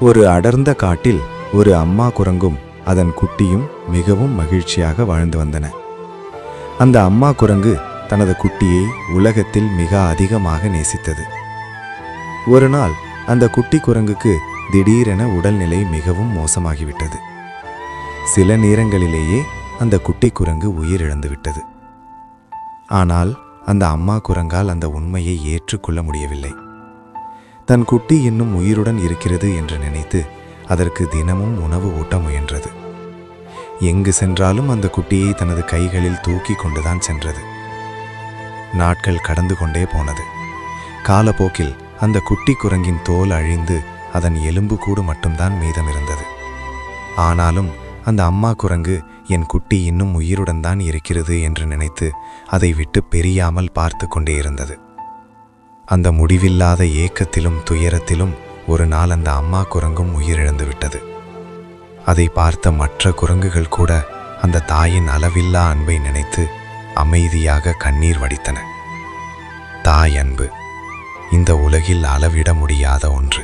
ஒரு அடர்ந்த காட்டில் ஒரு அம்மா குரங்கும் அதன் குட்டியும் மிகவும் மகிழ்ச்சியாக வாழ்ந்து வந்தன. அந்த அம்மா குரங்கு தனது குட்டியை உலகத்தில் மிக அதிகமாக நேசித்தது. ஒரு நாள் அந்த குட்டி குரங்குக்கு திடீரென உடல்நிலை மிகவும் மோசமாகிவிட்டது. சில நேரங்களிலேயே அந்த குட்டி குரங்கு உயிரிழந்து விட்டது. ஆனால் அந்த அம்மா குரங்கால் அந்த உண்மையை ஏற்றுக்கொள்ள முடியவில்லை. தன் குட்டி இன்னும் உயிருடன் இருக்கிறது என்று நினைத்து அதற்கு தினமும் உணவு ஊட்ட முயன்றது. எங்கு சென்றாலும் அந்த குட்டியை தனது கைகளில் தூக்கி கொண்டுதான் சென்றது. நாட்கள் கடந்து கொண்டே போனது. காலப்போக்கில் அந்த குட்டி குரங்கின் தோல் அழிந்து அதன் எலும்பு கூடு மட்டும்தான் மீதம் இருந்தது. ஆனாலும் அந்த அம்மா குரங்கு என் குட்டி இன்னும் உயிருடன் தான் இருக்கிறது என்று நினைத்து அதை விட்டு பிரியாமல் பார்த்து கொண்டே இருந்தது. அந்த முடிவில்லாத ஏக்கத்திலும் துயரத்திலும் ஒரு நாள் அந்த அம்மா குரங்கும் உயிரிழந்து விட்டது. அதை பார்த்த மற்ற குரங்குகள் கூட அந்த தாயின் அளவில்லா அன்பை நினைத்து அமைதியாக கண்ணீர் வடித்தன. தாய் அன்பு இந்த உலகில் அளவிட முடியாத ஒன்று.